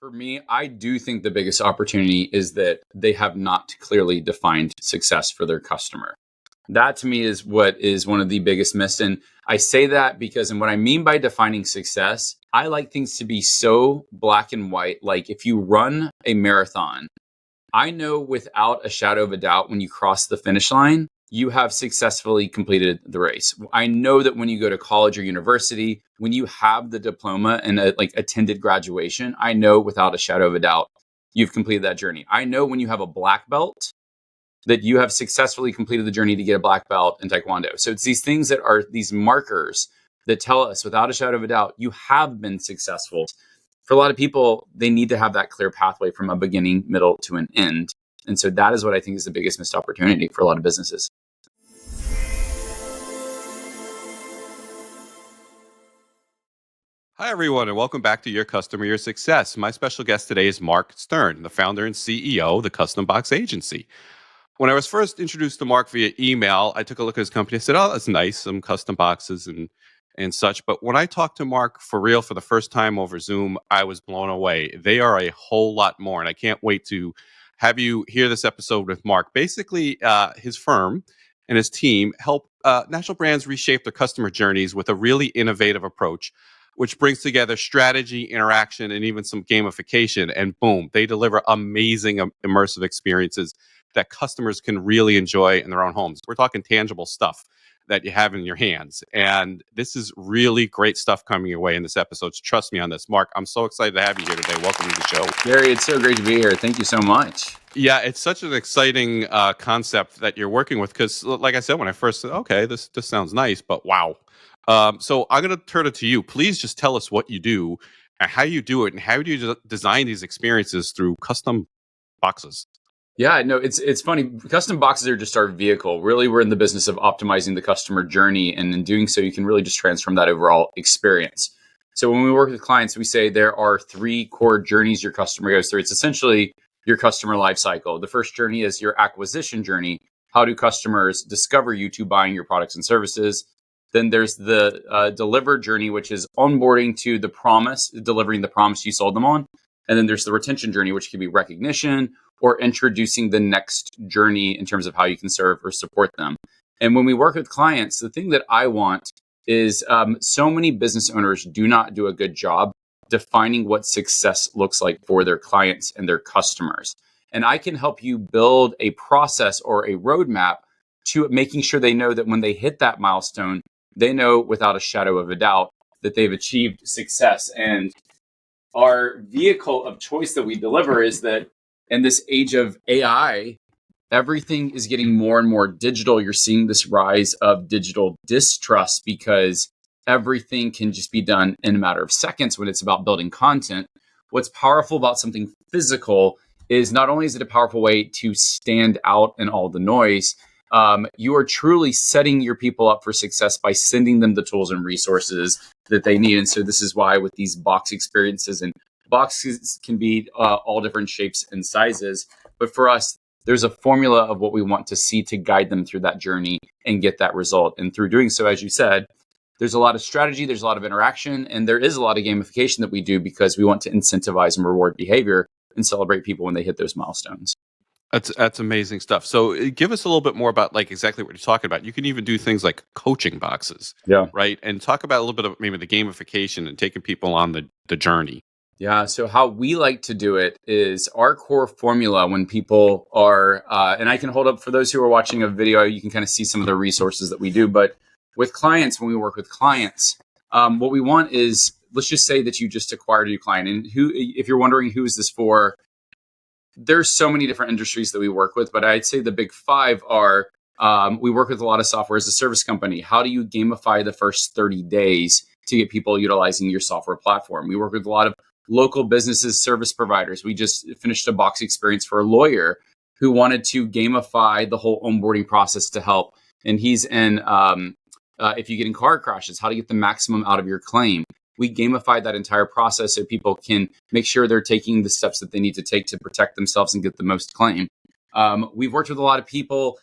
For me, I do think the biggest opportunity is that they have not clearly defined success for their customer. That to me is what is one of the biggest myths. And I say that because, and what I mean by defining success, I like things to be so black and white. Like if you run a marathon, I know without a shadow of a doubt when you cross the finish line, you have successfully completed the race. I know that when you go to college or university, when you have the diploma and attended graduation, I know without a shadow of a doubt, you've completed that journey. I know when you have a black belt that you have successfully completed the journey to get a black belt in Taekwondo. So it's these things that are these markers that tell us without a shadow of a doubt, you have been successful. For a lot of people, they need to have that clear pathway from a beginning, middle to an end. And so that is what I think is the biggest missed opportunity for a lot of businesses. Hi, everyone, and welcome back to Your Customer, Your Success. My special guest today is Mark Stern, the founder and CEO of the Custom Box Agency. When I was first introduced to Mark via email, I took a look at his company. I said, oh, that's nice, some custom boxes and such. But when I talked to Mark for real for the first time over Zoom, I was blown away. They are a whole lot more, and I can't wait to have you hear this episode with Mark. Basically, his firm and his team help national brands reshape their customer journeys with a really innovative approach, which brings together strategy, interaction, and even some gamification. And boom, they deliver amazing immersive experiences that customers can really enjoy in their own homes. We're talking tangible stuff that you have in your hands. And this is really great stuff coming your way in this episode. So trust me on this. Mark, I'm so excited to have you here today. Welcome to the show. Gary, it's so great to be here. Thank you so much. Yeah, it's such an exciting concept that you're working with because, like I said, when I first said, okay, this sounds nice, but wow. So I'm going to turn it to you. Please just tell us what you do and how you do it and how do you design these experiences through custom boxes. Yeah, no, it's funny. Custom boxes are just our vehicle. Really, we're in the business of optimizing the customer journey. And in doing so, you can really just transform that overall experience. So when we work with clients, we say there are 3 core journeys your customer goes through. It's essentially your customer life cycle. The first journey is your acquisition journey. How do customers discover you to buying your products and services? Then there's the deliver journey, which is onboarding to the promise, delivering the promise you sold them on. And then there's the retention journey, which can be recognition or introducing the next journey in terms of how you can serve or support them. And when we work with clients, the thing that I want is so many business owners do not do a good job defining what success looks like for their clients and their customers. And I can help you build a process or a roadmap to making sure they know that when they hit that milestone, they know without a shadow of a doubt that they've achieved success. And our vehicle of choice that we deliver is that in this age of AI, everything is getting more and more digital. You're seeing this rise of digital distrust because everything can just be done in a matter of seconds when it's about building content. What's powerful about something physical is not only is it a powerful way to stand out in all the noise, you are truly setting your people up for success by sending them the tools and resources that they need. And so this is why with these box experiences, and boxes can be all different shapes and sizes, but for us, there's a formula of what we want to see to guide them through that journey and get that result. And through doing so, as you said, there's a lot of strategy, there's a lot of interaction, and there is a lot of gamification that we do because we want to incentivize and reward behavior and celebrate people when they hit those milestones. That's amazing stuff. So give us a little bit more about like exactly what you're talking about. You can even do things like coaching boxes, right? And talk about a little bit of maybe the gamification and taking people on the journey. Yeah. So how we like to do it is our core formula when people are, and I can hold up for those who are watching a video, you can kind of see some of the resources that we do. But with clients, when we work with clients, what we want is, let's just say that you just acquired a new client. And who, if you're wondering who is this for, there's so many different industries that we work with, but I'd say the big 5 are, we work with a lot of software as a service company. How do you gamify the first 30 days to get people utilizing your software platform? We work with a lot of local businesses, service providers. We just finished a box experience for a lawyer who wanted to gamify the whole onboarding process to help. And he's in, if you get in car crashes, how to get the maximum out of your claim. We gamified that entire process so people can make sure they're taking the steps that they need to take to protect themselves and get the most claim. We've worked with a lot of people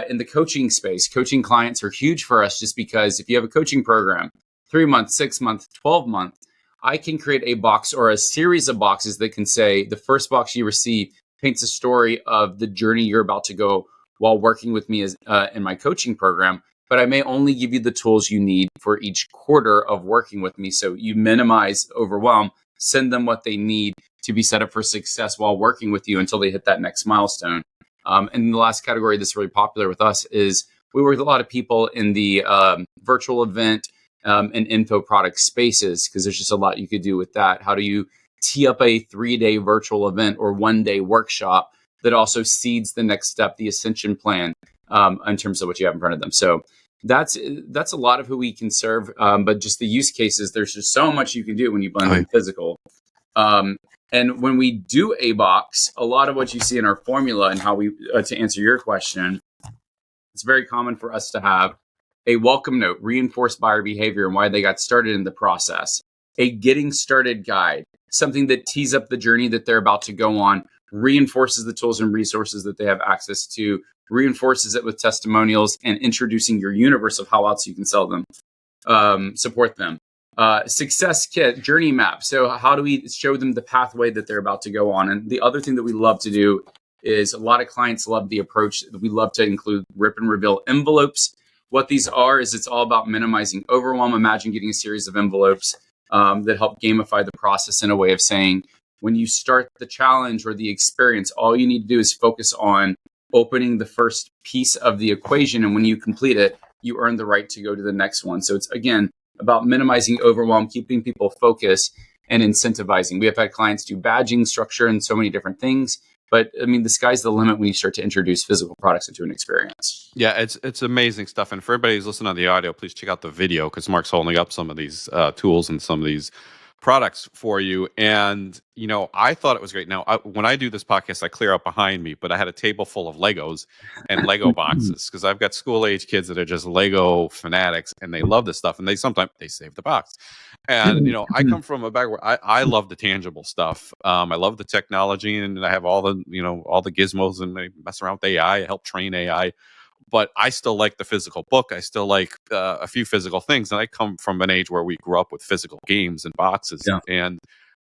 in the coaching space. Coaching clients are huge for us just because if you have a coaching program, 3 months, 6 months, 12 months, I can create a box or a series of boxes that can say the first box you receive paints a story of the journey you're about to go while working with me as in my coaching program. But I may only give you the tools you need for each quarter of working with me. So you minimize overwhelm, send them what they need to be set up for success while working with you until they hit that next milestone. And the last category that's really popular with us is we work with a lot of people in the virtual event and info product spaces, because there's just a lot you could do with that. How do you tee up a 3-day virtual event or 1-day workshop that also seeds the next step, the ascension plan, in terms of what you have in front of them? So that's a lot of who we can serve. But just the use cases, there's just so much you can do when you blend in physical. And when we do a box, a lot of what you see in our formula and how we, to answer your question, it's very common for us to have a welcome note, reinforce buyer behavior and why they got started in the process, a getting started guide, something that tees up the journey that they're about to go on, reinforces the tools and resources that they have access to, reinforces it with testimonials, and introducing your universe of how else you can sell them, support them. Success kit, journey map. So how do we show them the pathway that they're about to go on? And the other thing that we love to do is a lot of clients love the approach. We love to include rip and reveal envelopes. What these are is it's all about minimizing overwhelm. Imagine getting a series of envelopes that help gamify the process in a way of saying, when you start the challenge or the experience, all you need to do is focus on opening the first piece of the equation. And when you complete it, you earn the right to go to the next one. So it's, again, about minimizing overwhelm, keeping people focused, and incentivizing. We have had clients do badging structure and so many different things. But I mean, the sky's the limit when you start to introduce physical products into an experience. Yeah, it's amazing stuff. And for everybody who's listening on the audio, please check out the video, because Mark's holding up some of these tools and some of these products for you. And, you know, I thought it was great. Now, when I do this podcast, I clear up behind me, but I had a table full of Legos and Lego boxes, because I've got school age kids that are just Lego fanatics and they love this stuff. And they sometimes they save the box. And, you know, I come from a background where I love the tangible stuff. I love the technology, and I have all the, you know, all the gizmos, and I mess around with AI, I help train AI. But I still like the physical book. I still like a few physical things. And I come from an age where we grew up with physical games and boxes. Yeah. And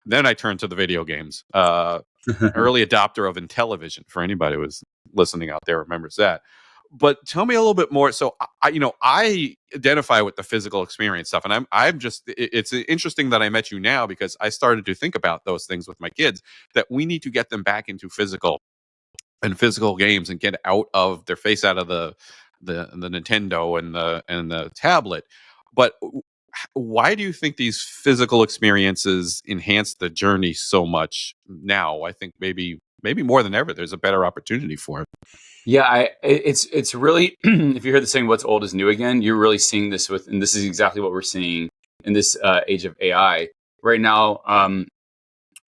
then I turned to the video games. Early adopter of Intellivision, for anybody who was listening out there remembers that. But tell me a little bit more. So I identify with the physical experience stuff, and I'm just, it's interesting that I met you now, because I started to think about those things with my kids, that we need to get them back into physical games and get out of their face out of the Nintendo and the tablet. But why do you think these physical experiences enhance the journey so much now? I think maybe more than ever, there's a better opportunity for it. Yeah, it's really, if you hear the saying, what's old is new again, you're really seeing this with, and this is exactly what we're seeing in this age of AI right now.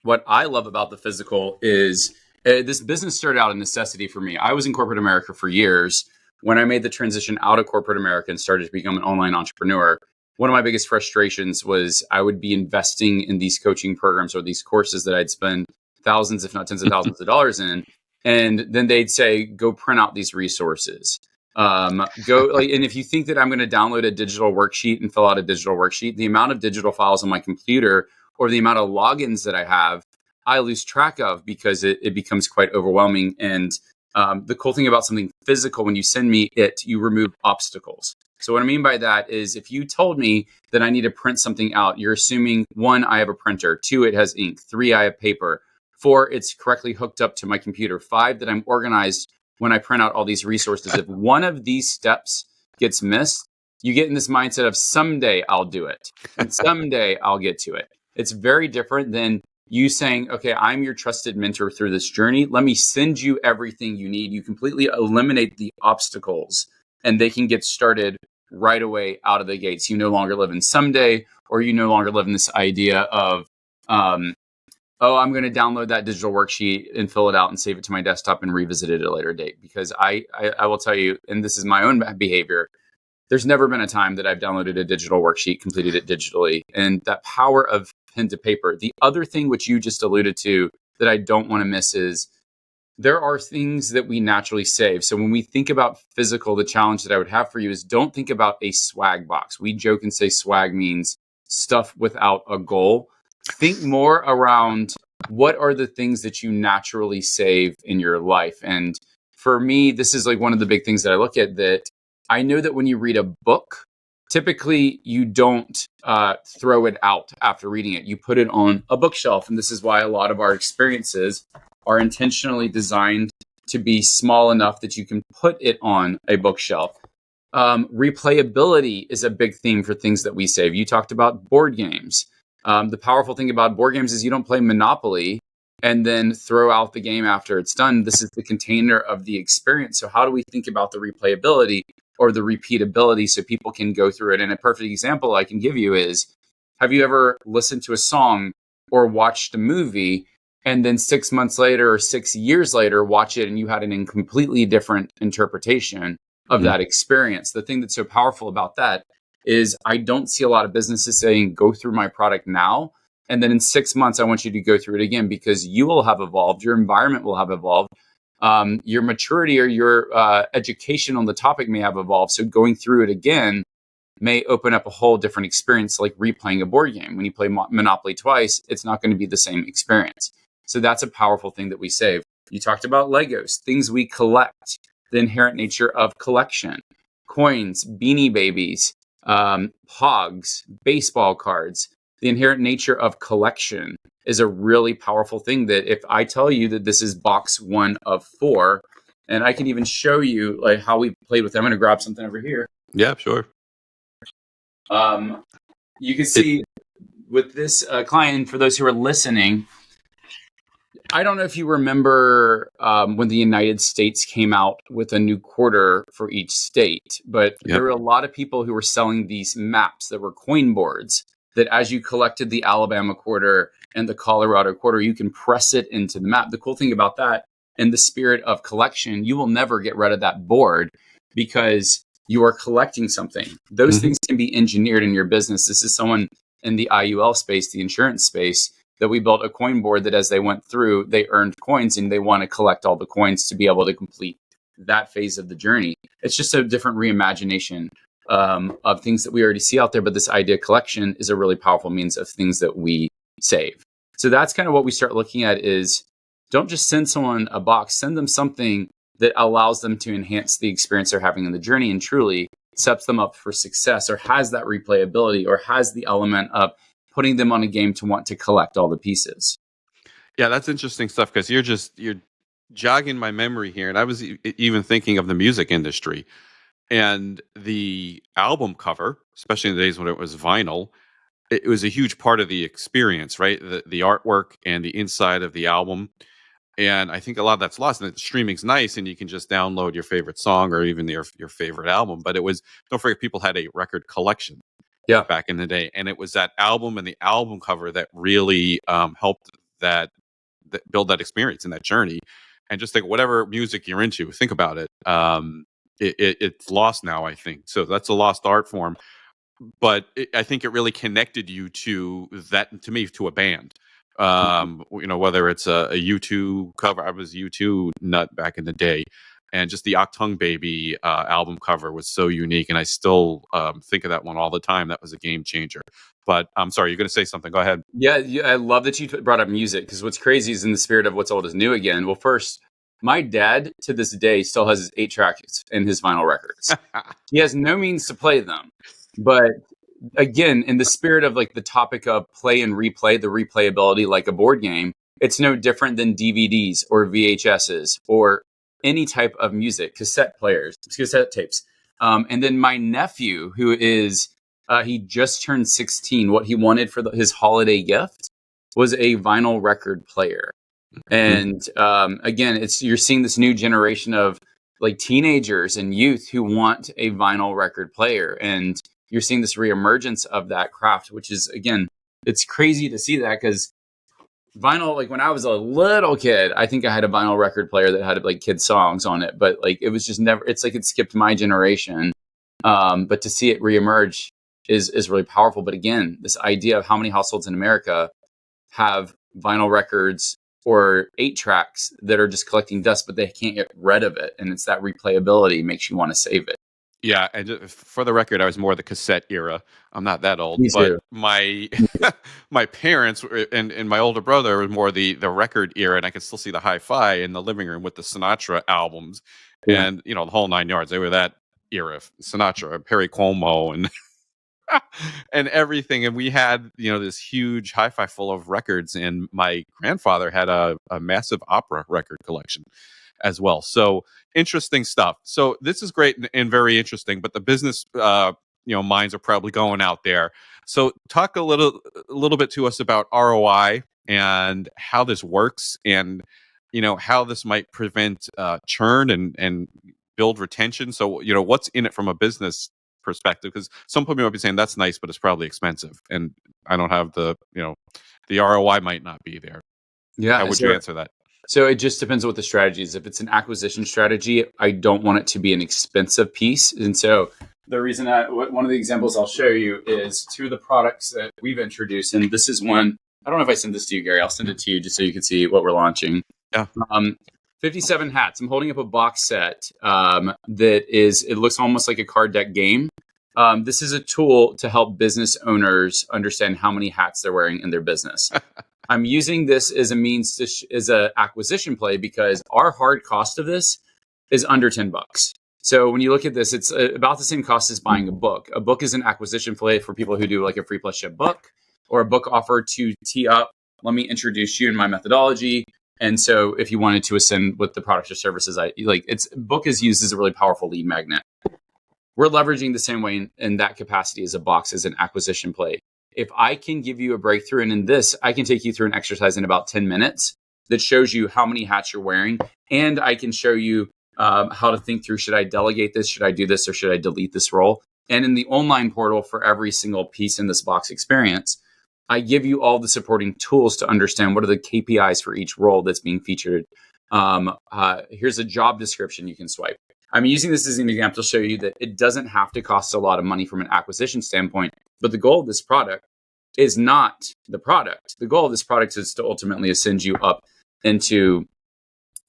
What I love about the physical is this business started out a necessity for me. I was in corporate America for years. When I made the transition out of corporate America and started to become an online entrepreneur, one of my biggest frustrations was I would be investing in these coaching programs or these courses that I'd spend thousands, if not tens of thousands of dollars in. And then they'd say, go print out these resources. And if you think that I'm going to download a digital worksheet and fill out a digital worksheet, the amount of digital files on my computer or the amount of logins that I have, I lose track of, because it becomes quite overwhelming. And the cool thing about something physical, when you send me it, you remove obstacles. So what I mean by that is, if you told me that I need to print something out, you're assuming 1, I have a printer, 2, it has ink, 3, I have paper, 4, it's correctly hooked up to my computer, 5, that I'm organized when I print out all these resources. If one of these steps gets missed, you get in this mindset of someday I'll do it and someday I'll get to it. It's very different than you saying, okay, I'm your trusted mentor through this journey. Let me send you everything you need. You completely eliminate the obstacles and they can get started right away out of the gates. You no longer live in someday, or you no longer live in this idea of, I'm going to download that digital worksheet and fill it out and save it to my desktop and revisit it at a later date. Because I will tell you, and this is my own behavior, there's never been a time that I've downloaded a digital worksheet, completed it digitally, and that power of pen to paper. The other thing which you just alluded to that I don't want to miss is there are things that we naturally save. So when we think about physical, the challenge that I would have for you is, don't think about a swag box. We joke and say swag means stuff without a goal. think more around what are the things that you naturally save in your life. And for me, this is like one of the big things that I look at, that I know that when you read a book, typically you don't throw it out after reading it. You put it on a bookshelf. And this is why a lot of our experiences are intentionally designed to be small enough that you can put it on a bookshelf. Replayability is a big theme for things that we save. You talked about board games. The powerful thing about board games is you don't play Monopoly and then throw out the game after it's done. This is the container of the experience. So how do we think about the replayability or the repeatability so people can go through it? And a perfect example I can give you is, have you ever listened to a song or watched a movie and then 6 months later or 6 years later watch it and you had an completely different interpretation of that experience? The thing that's so powerful about that is I don't see a lot of businesses saying, go through my product now, and then in 6 months, I want you to go through it again, because you will have evolved. Your environment will have evolved. Your maturity or your education on the topic may have evolved. So going through it again may open up a whole different experience, like replaying a board game. When you play Monopoly twice, it's not going to be the same experience. So that's a powerful thing that we save. You talked about Legos, things we collect, the inherent nature of collection, coins, Beanie Babies, Pogs, baseball cards. The inherent nature of collection is a really powerful thing, that if I tell you that this is box 1 of 4, and I can even show you like how we played with them. I'm going to grab something over here. Yeah, sure. You can see with this client, for those who are listening, I don't know if you remember when the United States came out with a new quarter for each state, but there were a lot of people who were selling these maps that were coin boards, that as you collected the Alabama quarter and the Colorado quarter, you can press it into the map. The cool thing about that, in the spirit of collection, you will never get rid of that board because you are collecting something. Those things can be engineered in your business. This is someone in the IUL space, the insurance space, that we built a coin board that as they went through, they earned coins and they want to collect all the coins to be able to complete that phase of the journey. It's just a different reimagination of things that we already see out there. But this idea collection is a really powerful means of things that we save. So that's kind of what we start looking at is, don't just send someone a box, send them something that allows them to enhance the experience they're having in the journey and truly sets them up for success, or has that replayability, or has the element of putting them on a game to want to collect all the pieces. Yeah, that's interesting stuff, because you're jogging my memory here. And I was even thinking of the music industry and the album cover, especially in the days when it was vinyl. It was a huge part of the experience, right? The artwork and the inside of the album. And I think a lot of that's lost. And streaming's nice, and you can just download your favorite song or even your favorite album. But it was, don't forget, people had a record collection back in the day, and it was that album and the album cover that really helped that build that experience and that journey. And just think, whatever music you're into, think about it. It's lost now, I think. So that's a lost art form. But I think it really connected you to that, to me, to a band. Whether it's a U2 cover. I was U2 nut back in the day. And just the Octung Baby album cover was so unique. And I still think of that one all the time. That was a game changer. But I'm sorry, you're going to say something. Go ahead. Yeah, I love that you brought up music, because what's crazy is, in the spirit of what's old is new again. Well, first, my dad to this day still has his 8 tracks and his vinyl records. He has no means to play them. But again, in the spirit of like the topic of play and replay, the replayability like a board game, it's no different than DVDs or VHSs or any type of music, cassette players, cassette tapes. And then my nephew, who is, he just turned 16. What he wanted for his holiday gift was a vinyl record player. And again, you're seeing this new generation of like teenagers and youth who want a vinyl record player. And you're seeing this reemergence of that craft, which is, again, it's crazy to see that, because vinyl, like when I was a little kid, I think I had a vinyl record player that had like kid songs on it, but like it was just never, it's like it skipped my generation. But to see it reemerge is really powerful. But again, this idea of how many households in America have vinyl records or 8 tracks that are just collecting dust, but they can't get rid of it. And it's that replayability makes you want to save it. Yeah, and for the record, I was more the cassette era. I'm not that old, Me but too. my my parents and my older brother was more the record era, and I could still see the hi-fi in the living room with the Sinatra albums, Yeah. and the whole nine yards. They were that era, Sinatra, Perry Como, and and everything. And we had this huge hi-fi full of records, and my grandfather had a massive opera record collection as well. So interesting stuff. So this is great and very interesting, but the business minds are probably going out there. So talk a little bit to us about ROI and how this works, and how this might prevent churn and build retention. So what's in it from a business perspective, because some people might be saying that's nice but it's probably expensive, and I don't have the ROI might not be there. How Yeah. would you answer that? So it just depends on what the strategy is. If it's an acquisition strategy, I don't want it to be an expensive piece. And so the reason one of the examples I'll show you is two of the products that we've introduced. And this is one, I don't know if I sent this to you, Gary. I'll send it to you just so you can see what we're launching. Yeah. 57 hats. I'm holding up a box set it looks almost like a card deck game. This is a tool to help business owners understand how many hats they're wearing in their business. I'm using this as a means as a acquisition play because our hard cost of this is under $10. So when you look at this, it's about the same cost as buying a book. A book is an acquisition play for people who do like a free plus ship book or a book offer to tee up. Let me introduce you in my methodology. And so if you wanted to ascend with the products or services, book is used as a really powerful lead magnet. We're leveraging the same way in that capacity as a box as an acquisition play. If I can give you a breakthrough, and in this, I can take you through an exercise in about 10 minutes that shows you how many hats you're wearing. And I can show you how to think through, should I delegate this? Should I do this? Or should I delete this role? And in the online portal for every single piece in this box experience, I give you all the supporting tools to understand what are the KPIs for each role that's being featured. Here's a job description you can swipe. I'm using this as an example to show you that it doesn't have to cost a lot of money from an acquisition standpoint, but the goal of this product is not the product. The goal of this product is to ultimately ascend you up into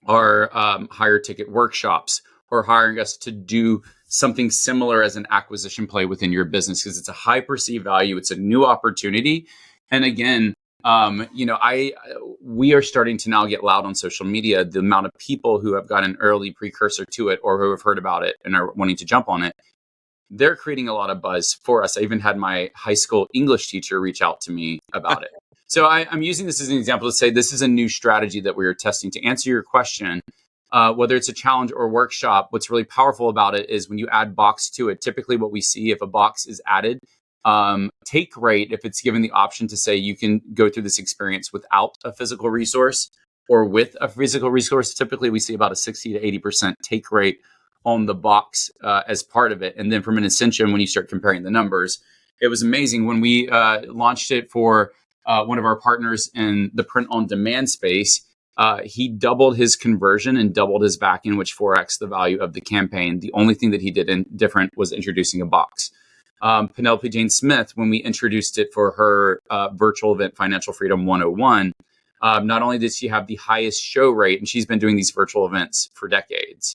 our higher ticket workshops or hiring us to do something similar as an acquisition play within your business, because it's a high perceived value. It's a new opportunity. And again, we are starting to now get loud on social media. The amount of people who have got an early precursor to it or who have heard about it and are wanting to jump on it, they're creating a lot of buzz for us. I even had my high school English teacher reach out to me about it. So I'm using this as an example to say this is a new strategy that we are testing. To answer your question, whether it's a challenge or workshop, what's really powerful about it is when you add box to it, typically what we see if a box is added, take rate, if it's given the option to say you can go through this experience without a physical resource or with a physical resource, typically we see about a 60 to 80% take rate on the box as part of it. And then from an ascension, when you start comparing the numbers, it was amazing. When we launched it for one of our partners in the print on demand space, he doubled his conversion and doubled his back end, which 4x the value of the campaign. The only thing that he did different was introducing a box. Penelope Jane Smith, when we introduced it for her virtual event, Financial Freedom 101, not only did she have the highest show rate, and she's been doing these virtual events for decades,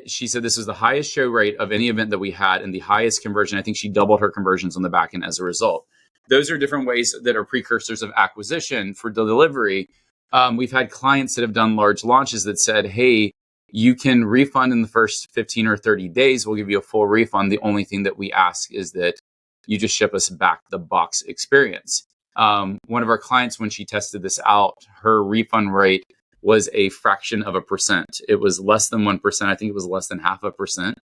she said this is the highest show rate of any event that we had and the highest conversion. I think she doubled her conversions on the back end as a result. Those are different ways that are precursors of acquisition for delivery. We've had clients that have done large launches that said, hey, you can refund in the first 15 or 30 days. We'll give you a full refund. The only thing that we ask is that you just ship us back the box experience. One of our clients, when she tested this out, her refund rate was a fraction of a percent. It was less than 1%. I think it was less than 0.5%.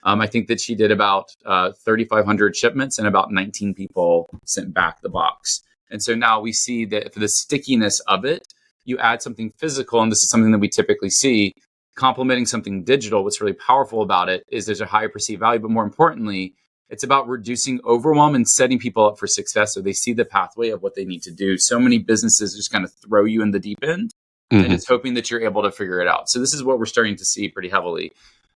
I think that she did about 3,500 shipments and about 19 people sent back the box. And so now we see that for the stickiness of it, you add something physical, and this is something that we typically see, complementing something digital. What's really powerful about it is there's a higher perceived value, but more importantly, it's about reducing overwhelm and setting people up for success so they see the pathway of what they need to do. So many businesses just kind of throw you in the deep end and it's hoping that you're able to figure it out. So this is what we're starting to see pretty heavily.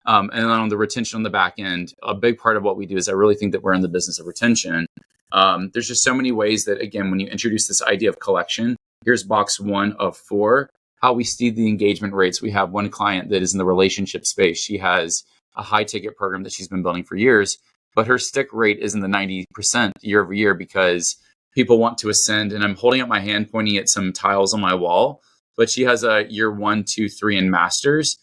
And then on the retention on the back end, a big part of what we do is I really think that we're in the business of retention. There's just so many ways that, again, when you introduce this idea of collection, here's box 1 of 4, how we see the engagement rates. We have one client that is in the relationship space. She has a high ticket program that she's been building for years, but her stick rate is in the 90% year over year because people want to ascend. And I'm holding up my hand, pointing at some tiles on my wall, but she has a year 1, 2, 3 in masters.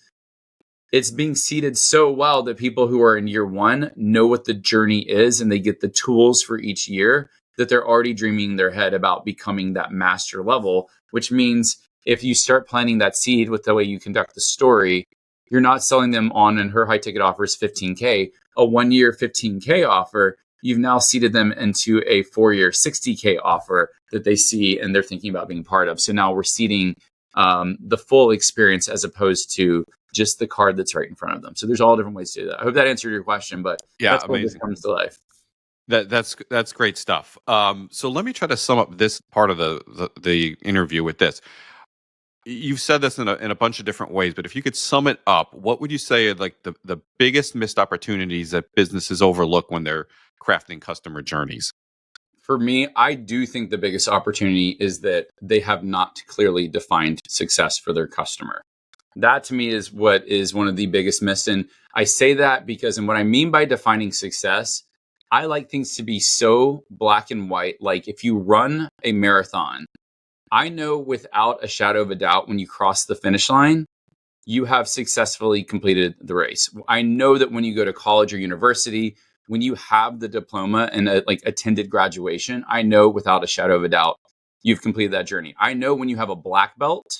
It's being seeded so well that people who are in year 1 know what the journey is and they get the tools for each year, that they're already dreaming in their head about becoming that master level, which means if you start planting that seed with the way you conduct the story, you're not selling them on, and her high ticket offer is 15K, a 1-year 15K offer. You've now seeded them into a 4-year 60K offer that they see and they're thinking about being part of. So now we're seeding the full experience as opposed to just the card that's right in front of them. So there's all different ways to do that. I hope that answered your question, but Yeah, that's what this amazing. comes to life. That's great stuff. So let me try to sum up this part of the interview with this. You've said this in a bunch of different ways, but if you could sum it up, what would you say are like the biggest missed opportunities that businesses overlook when they're crafting customer journeys? For me, I do think the biggest opportunity is that they have not clearly defined success for their customer. That to me is what is one of the biggest myths. And I say that because, and what I mean by defining success, I like things to be so black and white. Like if you run a marathon, I know without a shadow of a doubt when you cross the finish line, you have successfully completed the race. I know that when you go to college or university, when you have the diploma and attended graduation, I know without a shadow of a doubt you've completed that journey. I know when you have a black belt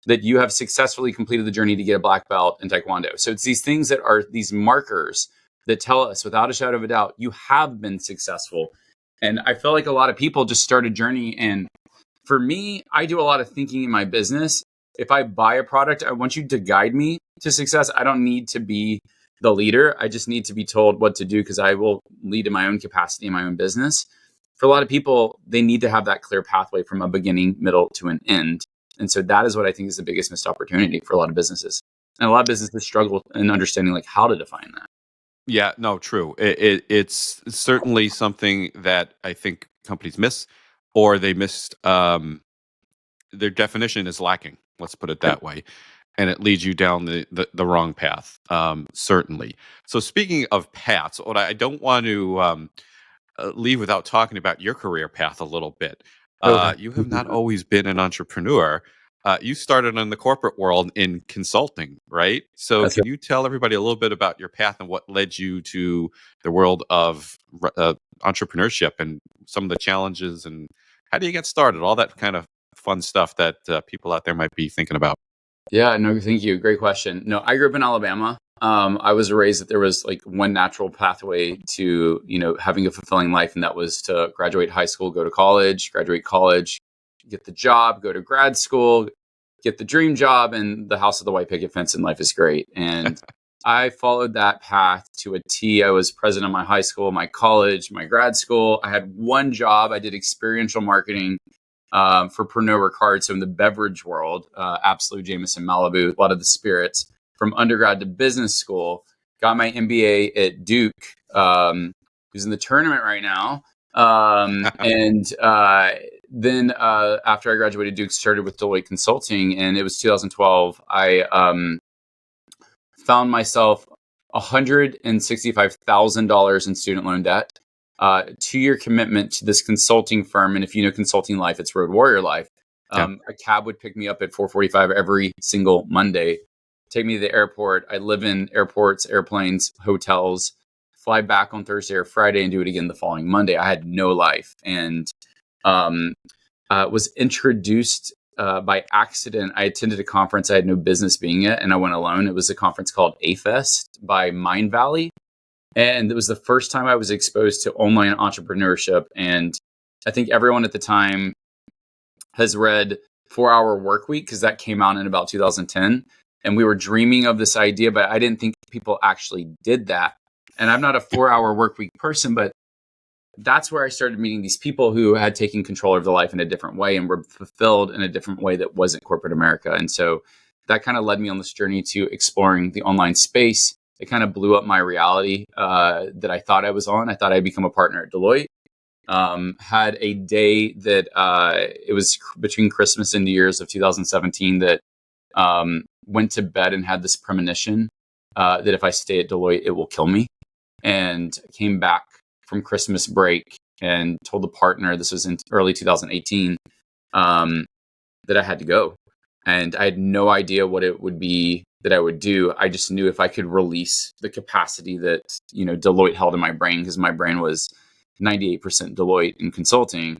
that you have successfully completed the journey to get a black belt in Taekwondo. So it's these things that are these markers that tell us without a shadow of a doubt, you have been successful. And I feel like a lot of people just start a journey. And for me, I do a lot of thinking in my business. If I buy a product, I want you to guide me to success. I don't need to be the leader. I just need to be told what to do because I will lead in my own capacity in my own business. For a lot of people, they need to have that clear pathway from a beginning, middle to an end. And so that is what I think is the biggest missed opportunity for a lot of businesses. And a lot of businesses struggle in understanding like how to define that. Yeah, no, true. It's certainly something that I think companies miss, or they missed. Their definition is lacking. Let's put it Yep. that way, and it leads you down the wrong path. Certainly. So speaking of paths, what I don't want to leave without talking about your career path a little bit. Okay. You have not always been an entrepreneur. You started in the corporate world in consulting, right? So, That's can you tell everybody a little bit about your path and what led you to the world of entrepreneurship and some of the challenges and how do you get started? All that kind of fun stuff that people out there might be thinking about. Yeah, no, thank you. Great question. No, I grew up in Alabama. I was raised that there was like one natural pathway to, having a fulfilling life, and that was to graduate high school, go to college, graduate college, get the job, go to grad school, get the dream job, and the house with the white picket fence, and life is great. And I followed that path to a T. I was president of my high school, my college, my grad school. I had one job. I did experiential marketing for Pernod Ricard. So in the beverage world, Absolut, Jameson, Malibu, a lot of the spirits from undergrad to business school. Got my MBA at Duke, who's in the tournament right now. And then after I graduated Duke, started with Deloitte Consulting, and it was 2012. I found myself $165,000 in student loan debt. 2-year commitment to this consulting firm. And if you know consulting life, it's Road Warrior life. A cab would pick me up at 4:45 every single Monday, take me to the airport. I live in airports, airplanes, hotels, fly back on Thursday or Friday and do it again the following Monday. I had no life and was introduced by accident. I attended a conference I had no business being at, and I went alone. It was a conference called A-Fest by Mind Valley. And it was the first time I was exposed to online entrepreneurship. And I think everyone at the time has read 4-Hour Workweek because that came out in about 2010. And we were dreaming of this idea, but I didn't think people actually did that. And I'm not a 4-Hour Workweek person, but that's where I started meeting these people who had taken control of their life in a different way and were fulfilled in a different way that wasn't corporate America. And so that kind of led me on this journey to exploring the online space. It kind of blew up my reality that I thought I was on. I thought I'd become a partner at Deloitte. Had a day that it was between Christmas and New Year's of 2017 that went to bed and had this premonition that if I stay at Deloitte, it will kill me. And I came back from Christmas break and told the partner, this was in early 2018, that I had to go. And I had no idea what it would be that I would do. I just knew if I could release the capacity that, Deloitte held in my brain, because my brain was 98% Deloitte in consulting,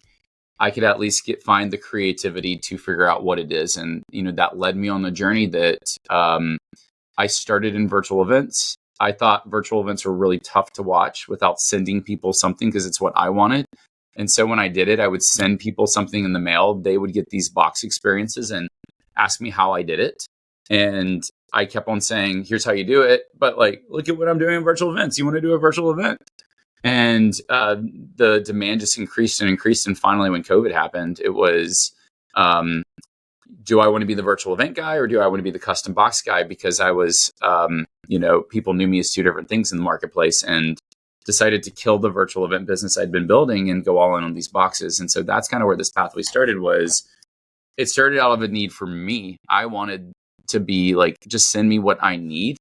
I could at least find the creativity to figure out what it is. And, that led me on the journey that I started in virtual events. I thought virtual events were really tough to watch without sending people something, because it's what I wanted. And so when I did it, I would send people something in the mail. They would get these box experiences and ask me how I did it. And I kept on saying, here's how you do it. But look at what I'm doing in virtual events. You want to do a virtual event? And the demand just increased and increased. And finally, when COVID happened, it was, do I want to be the virtual event guy, or do I want to be the custom box guy? Because I was, people knew me as two different things in the marketplace, and decided to kill the virtual event business I'd been building and go all in on these boxes. And so that's kind of where this pathway started. It started out of a need for me. I wanted to be just send me what I need,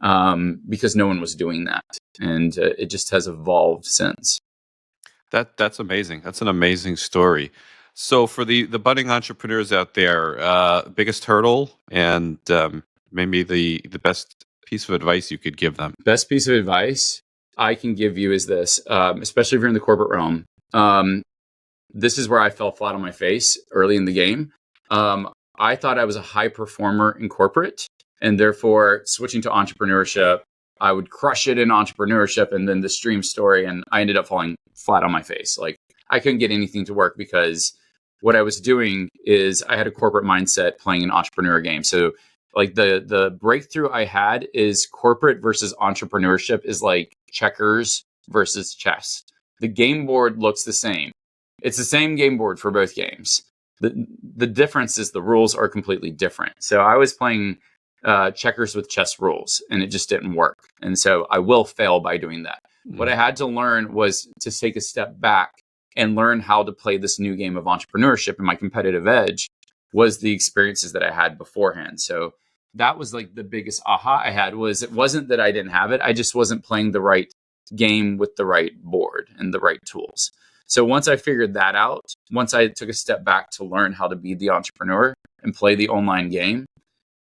because no one was doing that. And it just has evolved since. That's amazing. That's an amazing story. So for the budding entrepreneurs out there, biggest hurdle and maybe the best piece of advice you could give them. Best piece of advice I can give you is this, especially if you're in the corporate realm. This is where I fell flat on my face early in the game. I thought I was a high performer in corporate, and therefore switching to entrepreneurship, I would crush it in entrepreneurship and then the stream story. And I ended up falling flat on my face. I couldn't get anything to work, because what I was doing is I had a corporate mindset playing an entrepreneur game. So the breakthrough I had is corporate versus entrepreneurship is like checkers versus chess. The game board looks the same. It's the same game board for both games. The difference is the rules are completely different. So I was playing checkers with chess rules, and it just didn't work. And so I will fail by doing that. What I had to learn was to take a step back and learn how to play this new game of entrepreneurship. And my competitive edge was the experiences that I had beforehand. So that was the biggest aha I had. It wasn't that I didn't have it. I just wasn't playing the right game with the right board and the right tools. So once I figured that out, once I took a step back to learn how to be the entrepreneur and play the online game,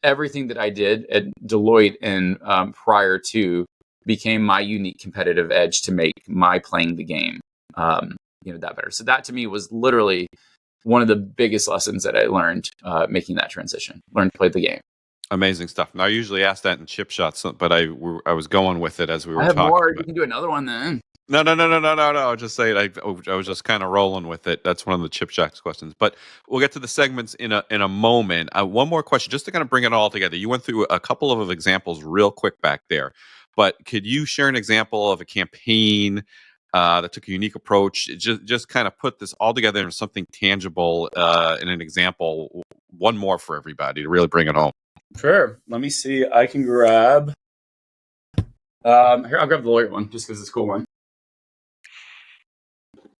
everything that I did at Deloitte and prior to became my unique competitive edge to make my playing the game, that better. So that to me was literally one of the biggest lessons that I learned making that transition. Learn to play the game. Amazing stuff. Now, I usually ask that in chip shots, but I was going with it as we were talking. More. You can do another one then. No. I was just saying, I was just kind of rolling with it. That's one of the chip shots questions. But we'll get to the segments in a moment. One more question, just to kind of bring it all together. You went through a couple of examples real quick back there, but could you share an example of a campaign that took a unique approach? Just kind of put this all together into something tangible in an example. One more for everybody to really bring it home. Sure. Let me see. I can grab. Here, I'll grab the lawyer one just because it's a cool one.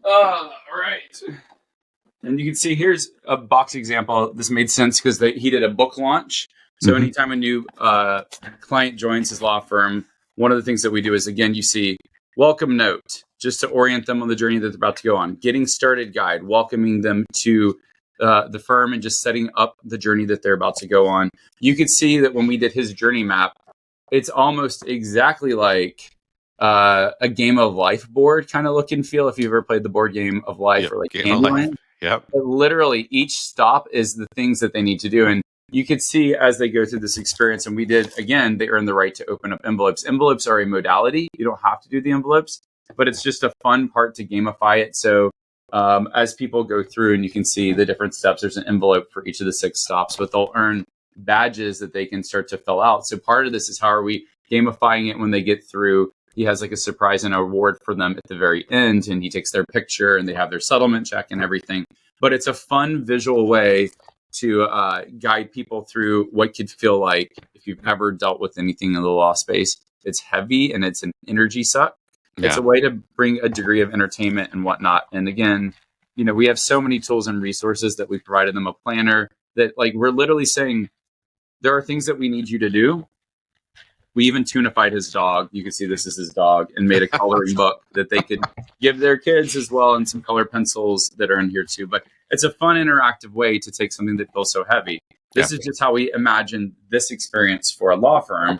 All right. And you can see here's a box example. This made sense because he did a book launch. So anytime a new client joins his law firm, one of the things that we do is, again, you see welcome note, just to orient them on the journey that they're about to go on. Getting started guide, welcoming them to the firm and just setting up the journey that they're about to go on. You could see that when we did his journey map, it's almost exactly like a game of life board kind of look and feel. If you've ever played the board game of life, or Candyland. Yep. But literally each stop is the things that they need to do. And you could see as they go through this experience, and we did, again, they earn the right to open up envelopes. Envelopes are a modality. You don't have to do the envelopes, but it's just a fun part to gamify it. So as people go through, and you can see the different steps, there's an envelope for each of the 6 stops, but they'll earn badges that they can start to fill out. So part of this is how are we gamifying it when they get through. He has a surprise and award for them at the very end, and he takes their picture and they have their settlement check and everything. But it's a fun visual way to guide people through what could feel like, if you've ever dealt with anything in the law space, it's heavy and it's an energy suck. Yeah. It's a way to bring a degree of entertainment and whatnot. And again, we have so many tools and resources that we provided them, a planner that we're literally saying, there are things that we need you to do. We even tunified his dog. You can see this is his dog, and made a coloring book that they could give their kids as well, and some color pencils that are in here too. But it's a fun, interactive way to take something that feels so heavy. This is just how we imagine this experience for a law firm.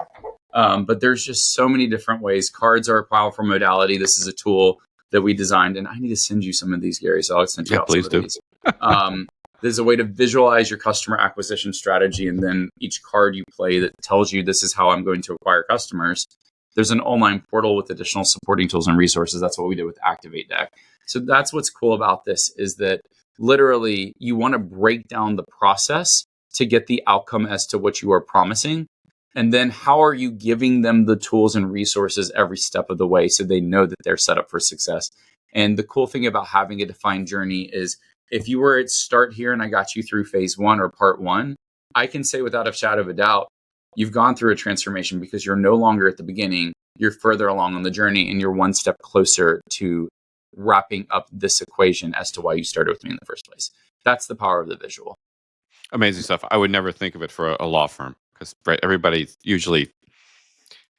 But there's just so many different ways. Cards are a powerful modality. This is a tool that we designed, and I need to send you some of these, Gary. So I'll send you out please some of these. There's a way to visualize your customer acquisition strategy, and then each card you play that tells you this is how I'm going to acquire customers. There's an online portal with additional supporting tools and resources. That's what we did with Activate Deck. So that's what's cool about this, is that literally you want to break down the process to get the outcome as to what you are promising. And then how are you giving them the tools and resources every step of the way so they know that they're set up for success? And the cool thing about having a defined journey is, if you were at start here and I got you through phase 1 or part 1, I can say without a shadow of a doubt, you've gone through a transformation, because you're no longer at the beginning. You're further along on the journey, and you're one step closer to wrapping up this equation as to why you started with me in the first place. That's the power of the visual. Amazing stuff. I would never think of it for a law firm, because everybody usually,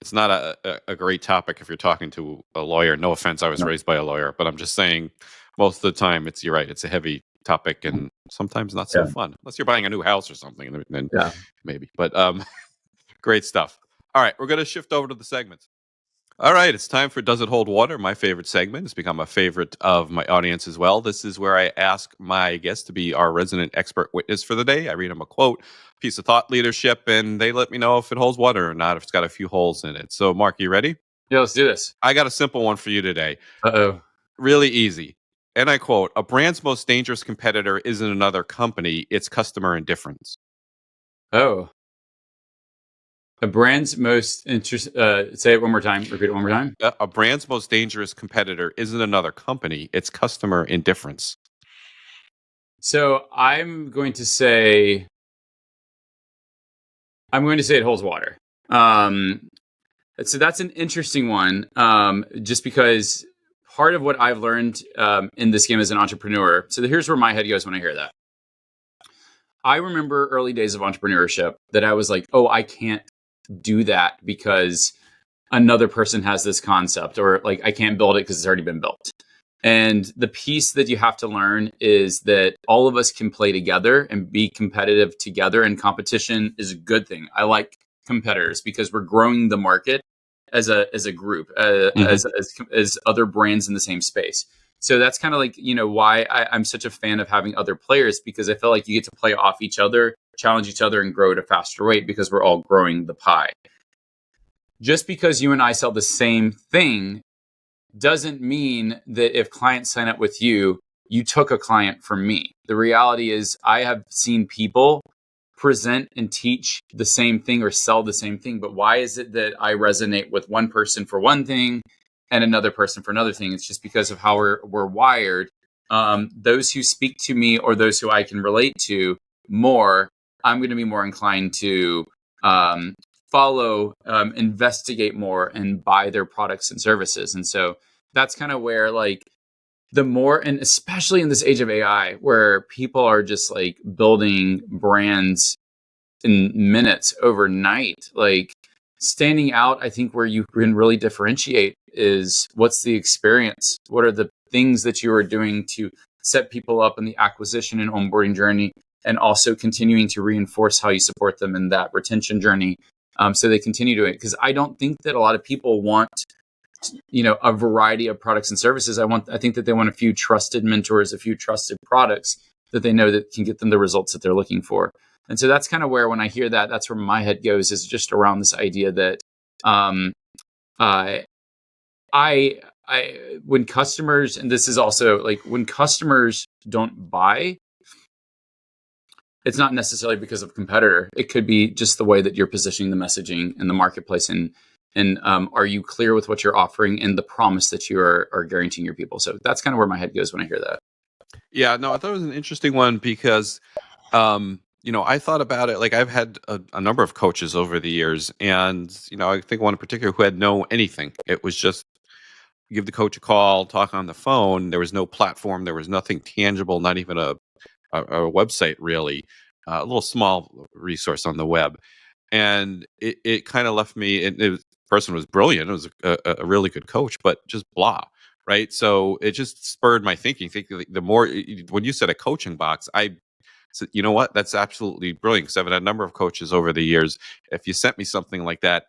it's not a great topic if you're talking to a lawyer. No offense, I was raised by a lawyer, but I'm just saying, most of the time, you're right, it's a heavy topic and sometimes not so fun, unless you're buying a new house or something, and then maybe. But great stuff. All right, we're going to shift over to the segments. All right, it's time for Does It Hold Water, my favorite segment. It's become a favorite of my audience as well. This is where I ask my guests to be our resident expert witness for the day. I read them a quote, piece of thought leadership, and they let me know if it holds water or not, if it's got a few holes in it. So, Mark, you ready? Yeah, let's do this. I got a simple one for you today. Uh-oh. Really easy. And I quote, "A brand's most dangerous competitor isn't another company, it's customer indifference." Oh. A brand's most say it one more time. Repeat it one more time. A brand's most dangerous competitor isn't another company, it's customer indifference. So I'm going to say it holds water. So that's an interesting one, just because part of what I've learned in this game as an entrepreneur. So here's where my head goes when I hear that. I remember early days of entrepreneurship that I was like, oh, I can't do that because another person has this concept, or like I can't build it because it's already been built. And the piece that you have to learn is that all of us can play together and be competitive together, and competition is a good thing. I like competitors because we're growing the market as a group, as other brands in the same space. So that's kind of like, why I'm such a fan of having other players, because I feel like you get to play off each other, challenge each other, and grow at a faster rate because we're all growing the pie. Just because you and I sell the same thing doesn't mean that if clients sign up with you, you took a client from me. The reality is I have seen people present and teach the same thing or sell the same thing, but why is it that I resonate with one person for one thing and another person for another thing? It's just because of how we're wired. Those who speak to me, or those who I can relate to more, I'm going to be more inclined to follow, investigate more, and buy their products and services. And so that's kind of where, like, the more, and especially in this age of AI, where people are just like building brands in minutes overnight, like standing out, I think where you can really differentiate is what's the experience? What are the things that you are doing to set people up in the acquisition and onboarding journey, and also continuing to reinforce how you support them in that retention journey, so they continue doing it. Because I don't think that a lot of people want a variety of products and services. I think that they want a few trusted mentors, a few trusted products that they know that can get them the results that they're looking for. And so that's kind of where, when I hear that, that's where my head goes, is just around this idea that when customers, and this is also like, when customers don't buy, it's not necessarily because of a competitor. It could be just the way that you're positioning the messaging in the marketplace, and are you clear with what you're offering and the promise that you are guaranteeing your people? So that's kind of where my head goes when I hear that. Yeah, no, I thought it was an interesting one because, I thought about it. Like, I've had a number of coaches over the years, and, I think one in particular who had no anything. It was just give the coach a call, talk on the phone. There was no platform. There was nothing tangible, not even a website, really, a little small resource on the web. and it kind of left me. The person was brilliant. It was a really good coach, but just blah. Right. So it just spurred my thinking. Thinking the more when you said a coaching box, I said, you know what? That's absolutely brilliant. Because I've had a number of coaches over the years. If you sent me something like that,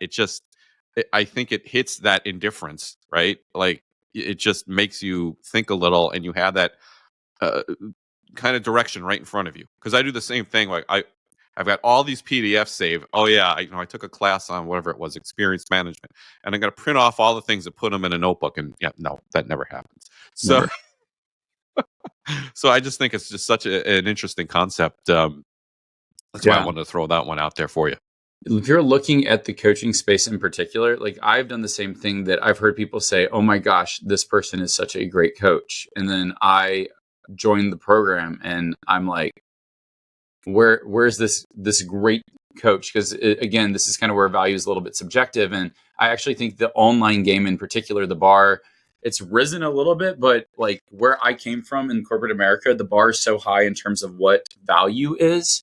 I think it hits that indifference, right? Like it just makes you think a little, and you have that uh, kind of direction right in front of you. Because I do the same thing. Like I've got all these PDFs saved. Oh yeah, I took a class on whatever it was, experience management, and I'm going to print off all the things and put them in a notebook. And yeah, no, that never happens. So, Never. so I just think it's just such an interesting concept. That's why I Yeah. wanted to throw that one out there for you. If you're looking at the coaching space in particular, like I've done the same thing that I've heard people say, oh my gosh, this person is such a great coach. And then I joined the program and I'm like, where's this great coach? Because again, this is kind of where value is a little bit subjective. And I actually think the online game in particular, the bar, it's risen a little bit, but like where I came from in corporate America, the bar is so high in terms of what value is.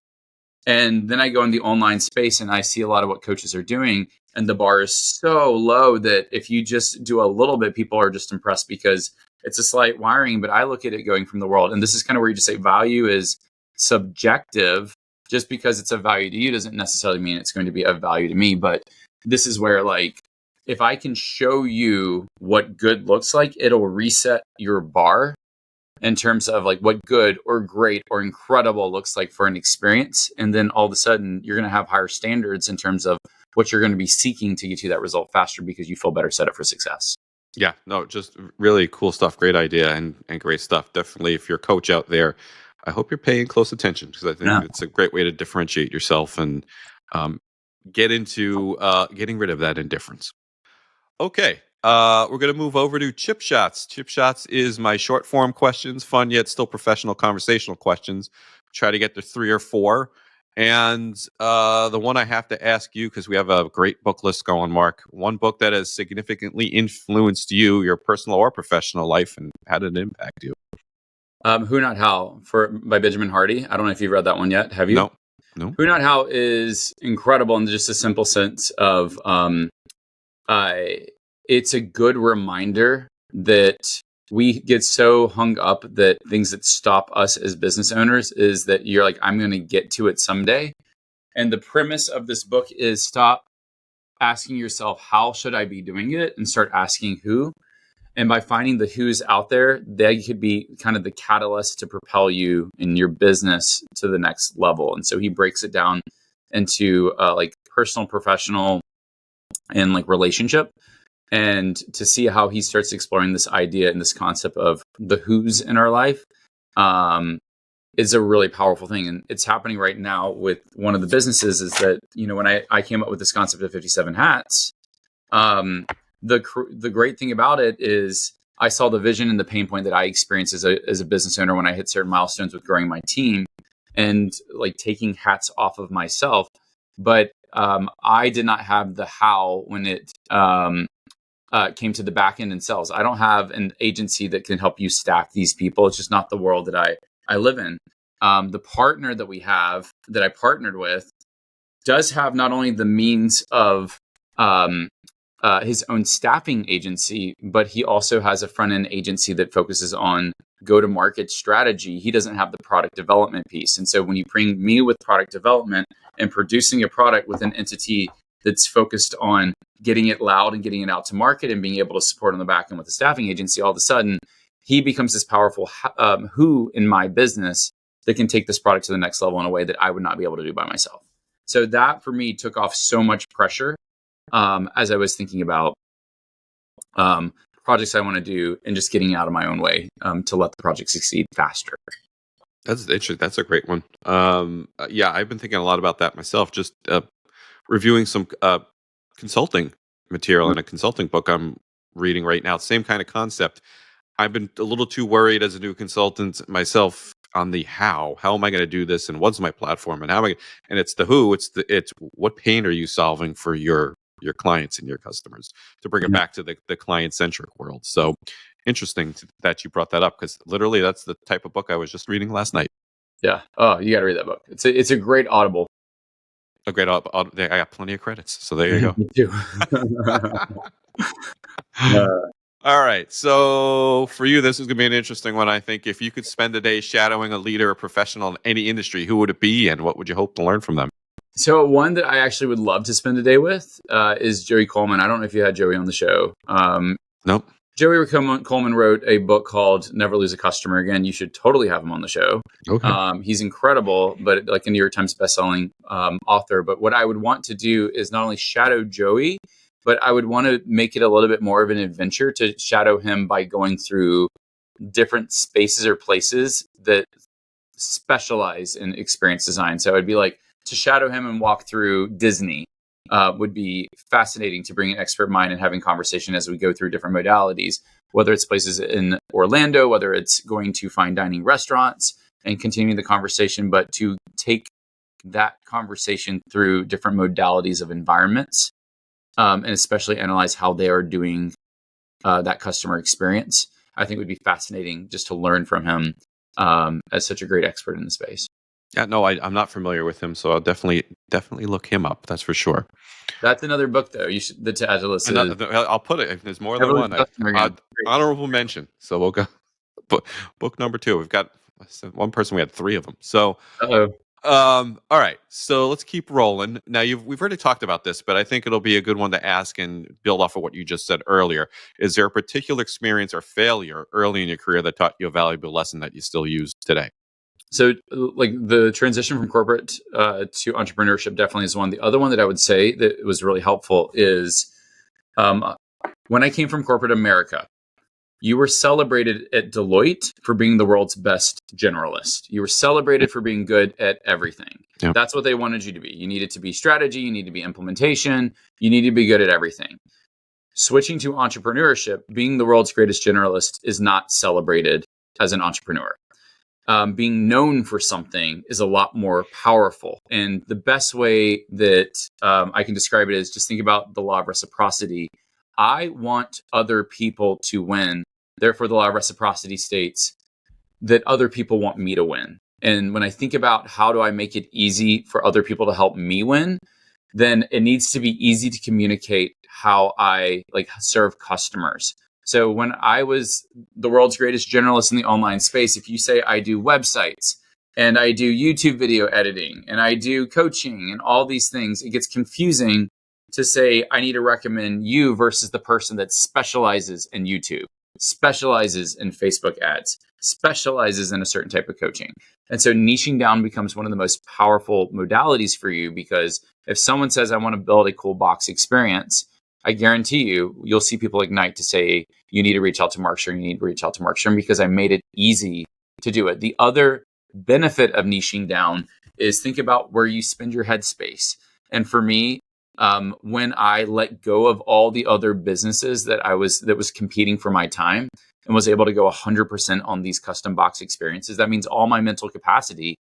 And then I go in the online space and I see a lot of what coaches are doing. And the bar is so low that if you just do a little bit, people are just impressed because it's a slight wiring. But I look at it going from the world. And this is kind of where you just say value is subjective. Just because it's of value to you doesn't necessarily mean it's going to be of value to me. But this is where, like, if I can show you what good looks like, it'll reset your bar in terms of like what good or great or incredible looks like for an experience. And then all of a sudden you're going to have higher standards in terms of what you're going to be seeking to get you that result faster because you feel better set up for success. Yeah, no, just really cool stuff. Great idea and great stuff. Definitely, if you're a coach out there, I hope you're paying close attention because I think Yeah. it's a great way to differentiate yourself and um, get into getting rid of that indifference. Okay, we're going to move over to Chip Shots. Chip Shots is my short form questions, fun yet still professional conversational questions. Try to get to 3 or 4. And the one I have to ask you, because we have a great book list going, Mark, one book that has significantly influenced you, your personal or professional life, and how did it impact you? Who Not How by Benjamin Hardy. I don't know if you've read that one yet. Have you? No, no. Who Not How is incredible in just a simple sense of uh, it's a good reminder that we get so hung up that things that stop us as business owners is that you're like, I'm going to get to it someday. And the premise of this book is stop asking yourself, how should I be doing it? And start asking who. And by finding the who's out there, they could be kind of the catalyst to propel you in your business to the next level. And so he breaks it down into like personal, professional, and like relationship. And to see how he starts exploring this idea and this concept of the who's in our life is a really powerful thing. And it's happening right now with one of the businesses is that, when I came up with this concept of 57 hats, the great thing about it is I saw the vision and the pain point that I experienced as a business owner when I hit certain milestones with growing my team and like taking hats off of myself. But I did not have the how when it came to the back end and sales. I don't have an agency that can help you staff these people. It's just not the world that I live in. The partner that we have that I partnered with does have not only the means of his own staffing agency, but he also has a front end agency that focuses on go to market strategy. He doesn't have the product development piece. And so when you bring me with product development and producing a product with an entity that's focused on getting it loud and getting it out to market and being able to support on the back end with the staffing agency, all of a sudden he becomes this powerful who in my business that can take this product to the next level in a way that I would not be able to do by myself. So that for me took off so much pressure as I was thinking about projects I want to do and just getting out of my own way to let the project succeed faster. That's interesting. That's a great one. Yeah, I've been thinking a lot about that myself. Just reviewing some consulting material in a consulting book I'm reading right now. Same kind of concept. I've been a little too worried as a new consultant myself on the how. How am I going to do this, and what's my platform, and how am I? And it's the who. It's what pain are you solving for your clients and your customers to bring it back to the client centric world. So interesting that you brought that up because literally that's the type of book I was just reading last night. Yeah. Oh, you got to read that book. It's a great Audible. Oh, great. I got plenty of credits. So there you go. Me too. All right. So for you, this is going to be an interesting one. I think if you could spend a day shadowing a leader or professional in any industry, who would it be and what would you hope to learn from them? So one that I actually would love to spend a day with is Joey Coleman. I don't know if you had Joey on the show. Nope. Joey Coleman wrote a book called Never Lose a Customer. Again, you should totally have him on the show. Okay. He's incredible, but like a New York Times bestselling author. But what I would want to do is not only shadow Joey, but I would want to make it a little bit more of an adventure to shadow him by going through different spaces or places that specialize in experience design. So it'd be like to shadow him and walk through Disney would be fascinating, to bring an expert mind and having conversation as we go through different modalities, whether it's places in Orlando, whether it's going to fine dining restaurants and continuing the conversation, but to take that conversation through different modalities of environments and especially analyze how they are doing that customer experience. I think would be fascinating just to learn from him as such a great expert in the space. Yeah, no, I'm not familiar with him, so I'll definitely look him up. That's for sure. That's another book, though. You should to add to the list. I'll put it. If there's more than one, honorable mention. So we'll go. Book number 2. We've got one person. We had 3 of them. So, all right. So let's keep rolling. Now we've already talked about this, but I think it'll be a good one to ask and build off of what you just said earlier. Is there a particular experience or failure early in your career that taught you a valuable lesson that you still use today? So, like the transition from corporate to entrepreneurship definitely is one. The other one that I would say that was really helpful is when I came from corporate America, you were celebrated at Deloitte for being the world's best generalist. You were celebrated for being good at everything. Yeah. That's what they wanted you to be. You needed to be strategy. You need to be implementation. You need to be good at everything. Switching to entrepreneurship, being the world's greatest generalist is not celebrated as an entrepreneur. Being known for something is a lot more powerful. And the best way that I can describe it is just think about the law of reciprocity. I want other people to win. Therefore, the law of reciprocity states that other people want me to win. And when I think about how do I make it easy for other people to help me win, then it needs to be easy to communicate how I serve customers. So when I was the world's greatest generalist in the online space, if you say I do websites and I do YouTube video editing and I do coaching and all these things, it gets confusing to say I need to recommend you versus the person that specializes in YouTube, specializes in Facebook ads, specializes in a certain type of coaching. And so niching down becomes one of the most powerful modalities for you, because if someone says I want to build a cool box experience, I guarantee you'll see people ignite to say, you need to reach out to Mark Stern, you need to reach out to Mark Stern, because I made it easy to do it. The other benefit of niching down is think about where you spend your headspace. And for me, when I let go of all the other businesses that was competing for my time and was able to go 100% on these custom box experiences, that means all my mental capacity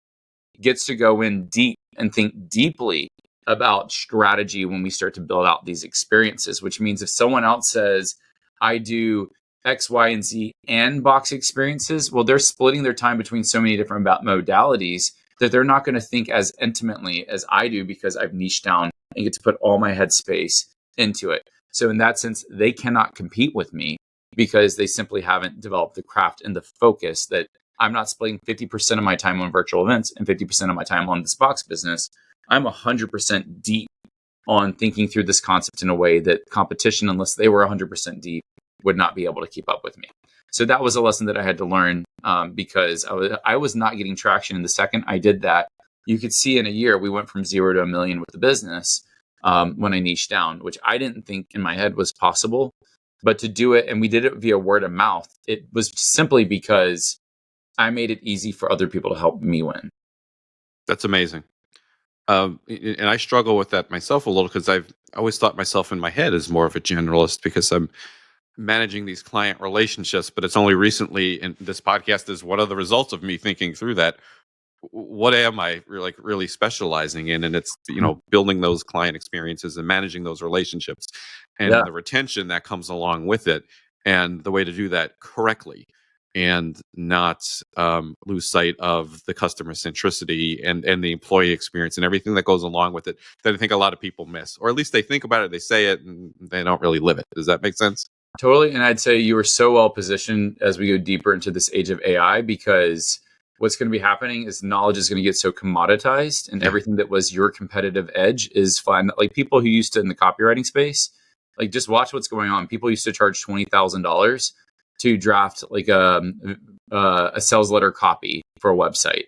gets to go in deep and think deeply about strategy when we start to build out these experiences, which means if someone else says, I do X, Y, and Z and box experiences, well, they're splitting their time between so many different modalities that they're not going to think as intimately as I do, because I've niched down and get to put all my headspace into it. So in that sense, they cannot compete with me because they simply haven't developed the craft and the focus that I'm not splitting 50% of my time on virtual events and 50% of my time on this box business. I'm 100% deep on thinking through this concept in a way that competition, unless they were 100% deep, would not be able to keep up with me. So that was a lesson that I had to learn because I was not getting traction. And the second I did that, you could see in a year, we went from 0 to $1 million with the business when I niched down, which I didn't think in my head was possible. But to do it, and we did it via word of mouth, it was simply because I made it easy for other people to help me win. That's amazing. And I struggle with that myself a little, because I've always thought myself in my head as more of a generalist because I'm managing these client relationships. But it's only recently, and this podcast is one of the results of me thinking through that. What am I really specializing in? And it's, building those client experiences and managing those relationships and the retention that comes along with it, and the way to do that correctly. and not lose sight of the customer centricity and the employee experience and everything that goes along with it that I think a lot of people miss, or at least they think about it, they say it, and they don't really live it. Does that make sense? Totally. And I'd say you are so well positioned as we go deeper into this age of AI, because what's going to be happening is knowledge is going to get so commoditized, and Yeah. everything that was your competitive edge is fine. Like people who used to in the copywriting space, like just watch what's going on. People used to charge $20,000 to draft like a sales letter copy for a website.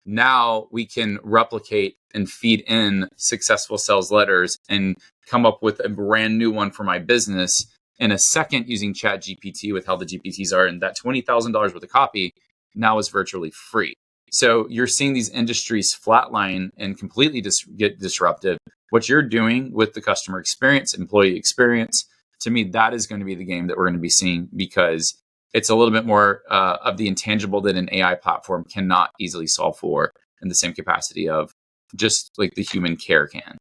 Now we can replicate and feed in successful sales letters and come up with a brand new one for my business in a second using Chat GPT with how the GPTs are. And that $20,000 worth of copy now is virtually free. So you're seeing these industries flatline and completely get disruptive. What you're doing with the customer experience, employee experience, to me, that is going to be the game that we're going to be seeing, because it's a little bit more of the intangible that an AI platform cannot easily solve for in the same capacity of just like the human care can.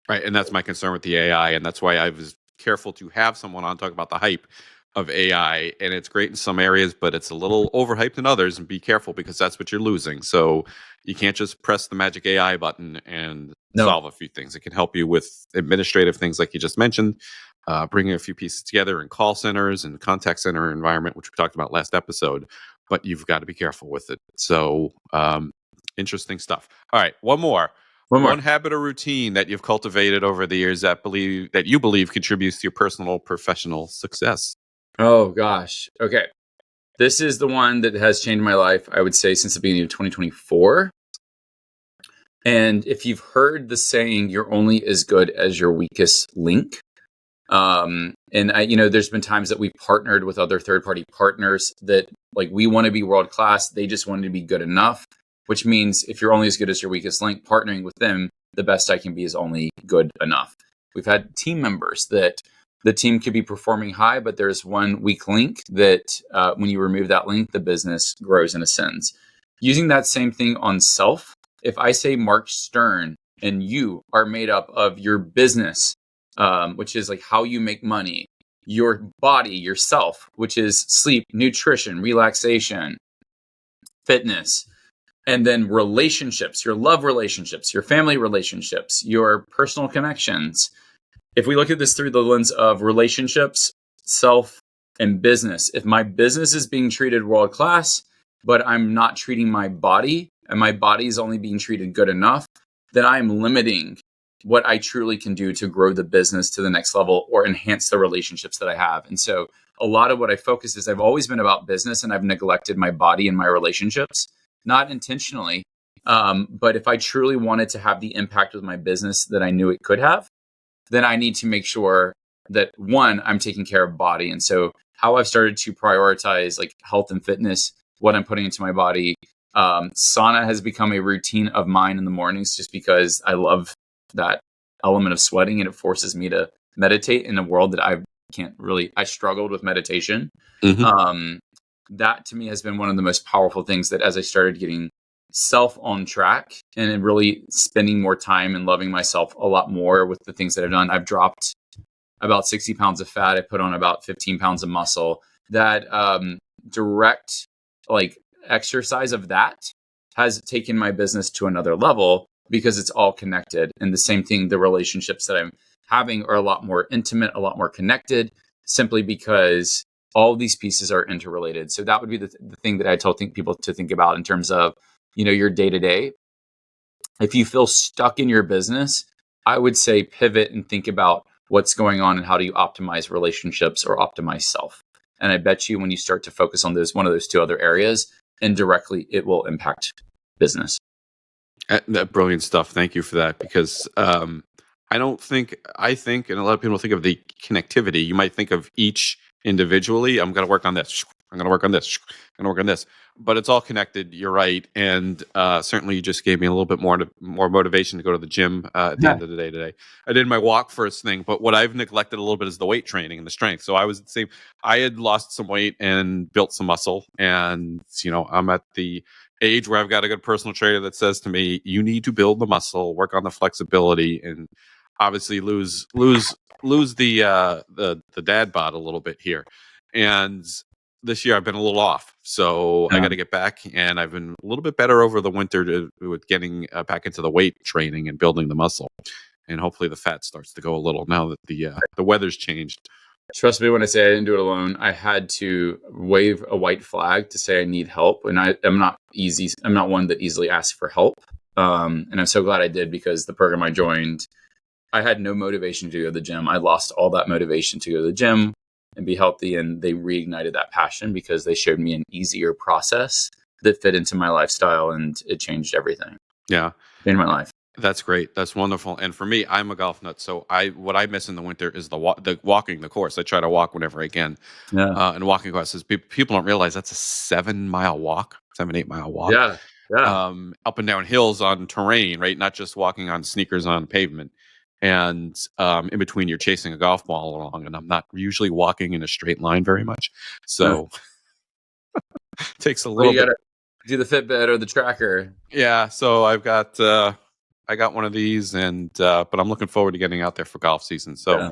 Right. And that's my concern with the AI. And that's why I was careful to have someone on talk about the hype of AI. And it's great in some areas, but it's a little overhyped in others. And be careful, because that's what you're losing. So you can't just press the magic AI button and No, solve a few things. It can help you with administrative things like you just mentioned, bringing a few pieces together in call centers and contact center environment, which we talked about last episode. But you've got to be careful with it. So interesting stuff. All right. One more. one more. One habit or routine that you've cultivated over the years that you believe contributes to your personal professional success. Oh gosh. Okay. This is the one that has changed my life, I would say, since the beginning of 2024. And if you've heard the saying, you're only as good as your weakest link. And there's been times that we've partnered with other third-party partners that like we want to be world class. They just wanted to be good enough, which means if you're only as good as your weakest link, partnering with them, the best I can be is only good enough. We've had team members that the team could be performing high, but there's one weak link that when you remove that link, the business grows and ascends. Using that same thing on self, if I say Mark Stern and you are made up of your business, which is like how you make money, your body, yourself, which is sleep, nutrition, relaxation, fitness, and then relationships, your love relationships, your family relationships, your personal connections. If we look at this through the lens of relationships, self, and business, if my business is being treated world class, but I'm not treating my body, and my body is only being treated good enough, then I'm limiting what I truly can do to grow the business to the next level or enhance the relationships that I have. And so a lot of what I focus is I've always been about business, and I've neglected my body and my relationships, not intentionally. But if I truly wanted to have the impact with my business that I knew it could have, then I need to make sure that one, I'm taking care of body. And so how I've started to prioritize like health and fitness, what I'm putting into my body. Sauna has become a routine of mine in the mornings, just because I love that element of sweating, and it forces me to meditate in a world that I struggled with meditation. Mm-hmm. That to me has been one of the most powerful things, that as I started getting self on track and really spending more time and loving myself a lot more with the things that I've done, I've dropped about 60 pounds of fat. I put on about 15 pounds of muscle. That direct like exercise of that has taken my business to another level, because it's all connected. And the same thing, the relationships that I'm having are a lot more intimate, a lot more connected, simply because all these pieces are interrelated. So that would be the thing that I tell people to think about in terms of, your day to day. If you feel stuck in your business, I would say pivot and think about what's going on and how do you optimize relationships or optimize self. And I bet you when you start to focus on one of those two other areas, indirectly, it will impact business. Brilliant stuff. Thank you for that, because I think, and a lot of people think of the connectivity. You might think of each individually. I'm going to work on this. I'm going to work on this. I'm going to work on this. But it's all connected. You're right, and certainly you just gave me a little bit more motivation to go to the gym at the end of the day today. I did my walk first thing, but what I've neglected a little bit is the weight training and the strength. So I was the same. I had lost some weight and built some muscle, and I'm at the age where I've got a good personal trainer that says to me, "You need to build the muscle, work on the flexibility, and obviously lose the dad bod a little bit here." And this year I've been a little off, so I got to get back, and I've been a little bit better over the winter with getting back into the weight training and building the muscle, and hopefully the fat starts to go a little now that the weather's changed. Trust me when I say I didn't do it alone. I had to wave a white flag to say I need help, and I'm not one that easily asks for help. And I'm so glad I did, because the program I joined, I had no motivation to go to the gym. I lost all that motivation to go to the gym and be healthy, and they reignited that passion because they showed me an easier process that fit into my lifestyle, and it changed everything. Yeah, in my life. That's great. That's wonderful. And for me, I'm a golf nut, so what I miss in the winter is the walking the course. I try to walk whenever I can. Yeah. And walking courses, people don't realize that's a 7-mile walk, 8-mile walk. Yeah. Yeah. Up and down hills on terrain, right? Not just walking on sneakers on pavement. And in between, you're chasing a golf ball along, and I'm not usually walking in a straight line very much, so it takes a little bit. Do the Fitbit or the tracker. Yeah, so I got one of these, and but I'm looking forward to getting out there for golf season. So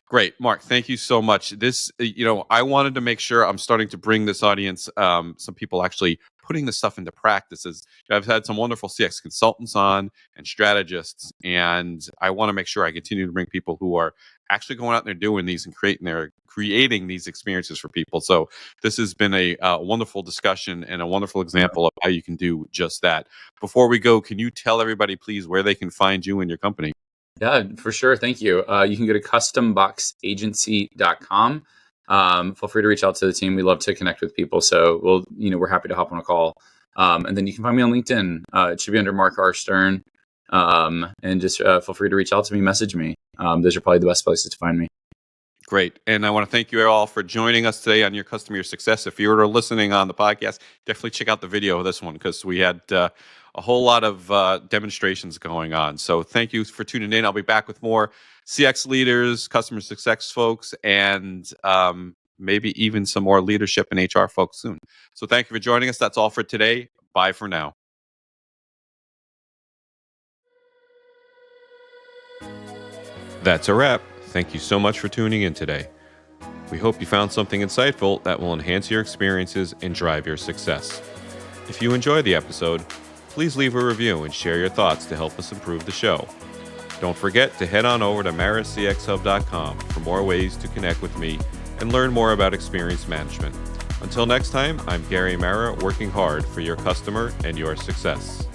great, Mark. Thank you so much. This, I wanted to make sure I'm starting to bring this audience, some people actually putting this stuff into practices. I've had some wonderful CX consultants on and strategists, and I want to make sure I continue to bring people who are actually going out there doing these and creating these experiences for people. So this has been a wonderful discussion and a wonderful example of how you can do just that. Before we go, can you tell everybody, please, where they can find you and your company? Yeah, for sure. Thank you. You can go to customboxagency.com. Feel free to reach out to the team. We love to connect with people. So we're happy to hop on a call. And then you can find me on LinkedIn. It should be under Mark R. Stern. And just feel free to reach out to me, message me. Those are probably the best places to find me. Great. And I want to thank you all for joining us today on Your Customer Success. If you were listening on the podcast, definitely check out the video of this one, because we had a whole lot of demonstrations going on. So thank you for tuning in. I'll be back with more CX leaders, customer success folks, and maybe even some more leadership and HR folks soon. So thank you for joining us. That's all for today. Bye for now. That's a wrap. Thank you so much for tuning in today. We hope you found something insightful that will enhance your experiences and drive your success. If you enjoyed the episode, please leave a review and share your thoughts to help us improve the show. Don't forget to head on over to marracxhub.com for more ways to connect with me and learn more about experience management. Until next time, I'm Gary Marra, working hard for your customer and your success.